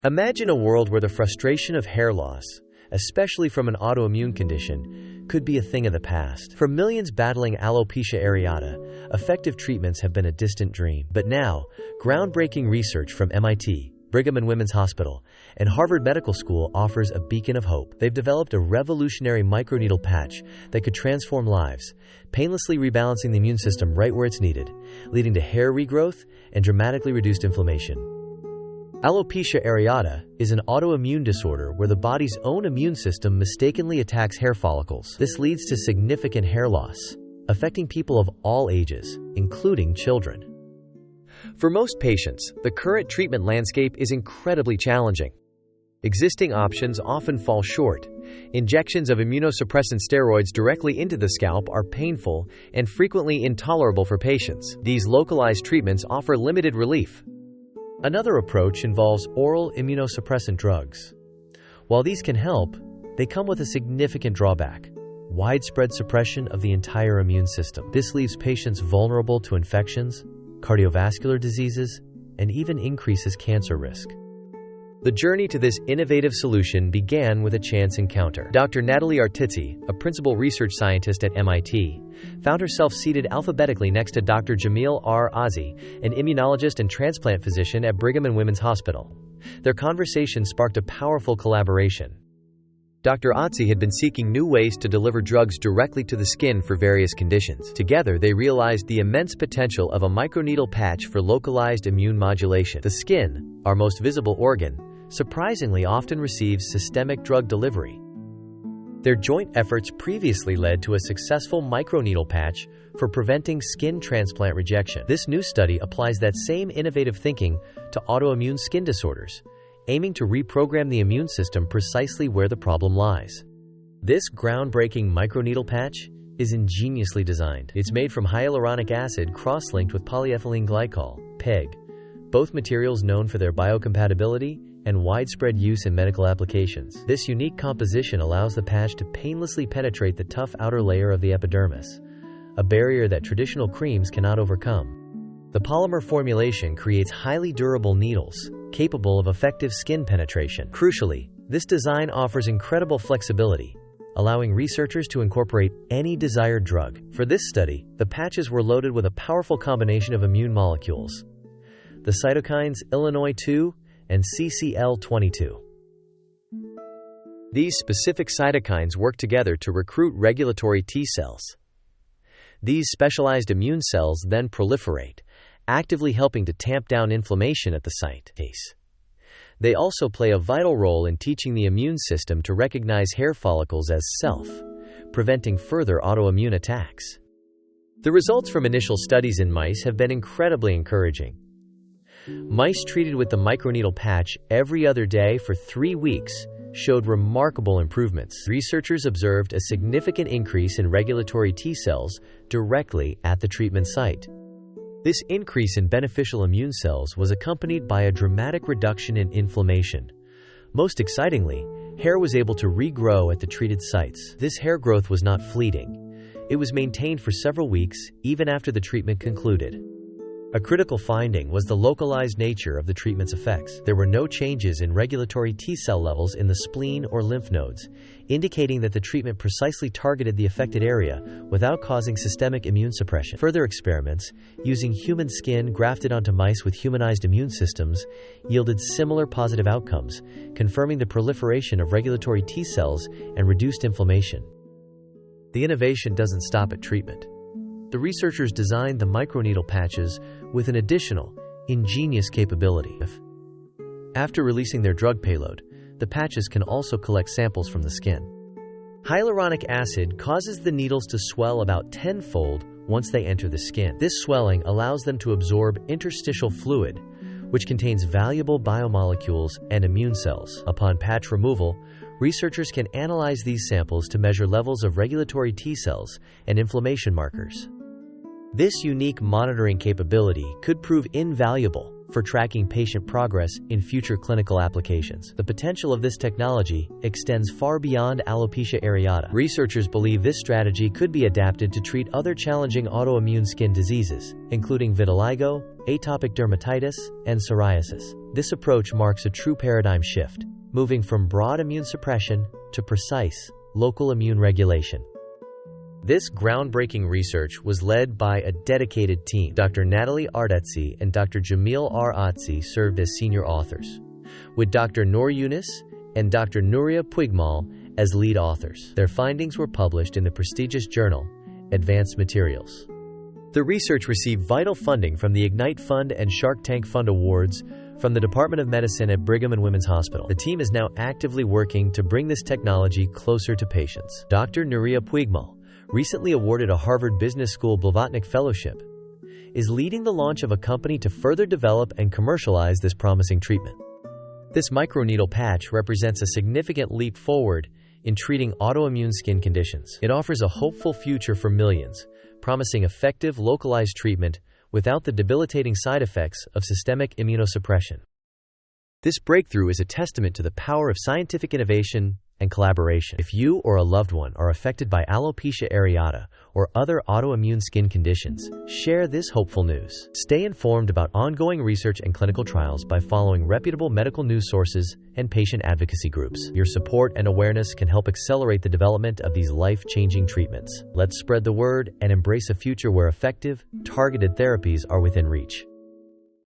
Imagine a world where the frustration of hair loss, especially from an autoimmune condition, could be a thing of the past. For millions battling alopecia areata, effective treatments have been a distant dream. But now, groundbreaking research from MIT, Brigham and Women's Hospital, and Harvard Medical School offers a beacon of hope. They've developed a revolutionary microneedle patch that could transform lives, painlessly rebalancing the immune system right where it's needed, leading to hair regrowth and dramatically reduced inflammation. Alopecia areata is an autoimmune disorder where the body's own immune system mistakenly attacks hair follicles. This leads to significant hair loss, affecting people of all ages, including children. For most patients, the current treatment landscape is incredibly challenging. Existing options often fall short. Injections of immunosuppressant steroids directly into the scalp are painful and frequently intolerable for patients. These localized treatments offer limited relief. Another approach involves oral immunosuppressant drugs. While these can help, they come with a significant drawback: widespread suppression of the entire immune system. This leaves patients vulnerable to infections, cardiovascular diseases, and even increases cancer risk. The journey to this innovative solution began with a chance encounter. Dr. Natalie Artizzi, a principal research scientist at MIT, found herself seated alphabetically next to Dr. Jamil R. Azi, an immunologist and transplant physician at Brigham and Women's Hospital. Their conversation sparked a powerful collaboration. Dr. Azi had been seeking new ways to deliver drugs directly to the skin for various conditions. Together, they realized the immense potential of a microneedle patch for localized immune modulation. The skin, our most visible organ, surprisingly often receives systemic drug delivery. Their joint efforts previously led to a successful microneedle patch for preventing skin transplant rejection. This new study applies that same innovative thinking to autoimmune skin disorders, aiming to reprogram the immune system precisely where the problem lies. This groundbreaking microneedle patch is ingeniously designed. It's made from hyaluronic acid cross-linked with polyethylene glycol, PEG, both materials known for their biocompatibility and widespread use in medical applications. This unique composition allows the patch to painlessly penetrate the tough outer layer of the epidermis, a barrier that traditional creams cannot overcome. The polymer formulation creates highly durable needles, capable of effective skin penetration. Crucially, this design offers incredible flexibility, allowing researchers to incorporate any desired drug. For this study, the patches were loaded with a powerful combination of immune molecules: the cytokines Illinois-2 and CCL22. These specific cytokines work together to recruit regulatory T cells. These specialized immune cells then proliferate, actively helping to tamp down inflammation at the site. They also play a vital role in teaching the immune system to recognize hair follicles as self, preventing further autoimmune attacks. The results from initial studies in mice have been incredibly encouraging. Mice treated with the microneedle patch every other day for 3 weeks showed remarkable improvements. Researchers observed a significant increase in regulatory T cells directly at the treatment site. This increase in beneficial immune cells was accompanied by a dramatic reduction in inflammation. Most excitingly, hair was able to regrow at the treated sites. This hair growth was not fleeting. It was maintained for several weeks, even after the treatment concluded. A critical finding was the localized nature of the treatment's effects. There were no changes in regulatory T cell levels in the spleen or lymph nodes, indicating that the treatment precisely targeted the affected area without causing systemic immune suppression. Further experiments, using human skin grafted onto mice with humanized immune systems, yielded similar positive outcomes, confirming the proliferation of regulatory T cells and reduced inflammation. The innovation doesn't stop at treatment. The researchers designed the microneedle patches with an additional, ingenious capability. After releasing their drug payload, the patches can also collect samples from the skin. Hyaluronic acid causes the needles to swell about tenfold once they enter the skin. This swelling allows them to absorb interstitial fluid, which contains valuable biomolecules and immune cells. Upon patch removal, researchers can analyze these samples to measure levels of regulatory T cells and inflammation markers. This unique monitoring capability could prove invaluable for tracking patient progress in future clinical applications. The potential of this technology extends far beyond alopecia areata. Researchers believe this strategy could be adapted to treat other challenging autoimmune skin diseases, including vitiligo, atopic dermatitis, and psoriasis. This approach marks a true paradigm shift, moving from broad immune suppression to precise, local immune regulation. This groundbreaking research was led by a dedicated team. Dr. Natalie Ardetzi and Dr. Jamil R. Atzi served as senior authors, with Dr. Noor Yunus and Dr. Nuria Puigmal as lead authors. Their findings were published in the prestigious journal, Advanced Materials. The research received vital funding from the Ignite Fund and Shark Tank Fund awards from the Department of Medicine at Brigham and Women's Hospital. The team is now actively working to bring this technology closer to patients. Dr. Nuria Puigmal, recently awarded a Harvard Business School Blavatnik Fellowship, is leading the launch of a company to further develop and commercialize this promising treatment. This microneedle patch represents a significant leap forward in treating autoimmune skin conditions. It offers a hopeful future for millions, promising effective, localized treatment without the debilitating side effects of systemic immunosuppression. This breakthrough is a testament to the power of scientific innovation and collaboration. If you or a loved one are affected by alopecia areata or other autoimmune skin conditions, share this hopeful news. Stay informed about ongoing research and clinical trials by following reputable medical news sources and patient advocacy groups. Your support and awareness can help accelerate the development of these life-changing treatments. Let's spread the word and embrace a future where effective, targeted therapies are within reach.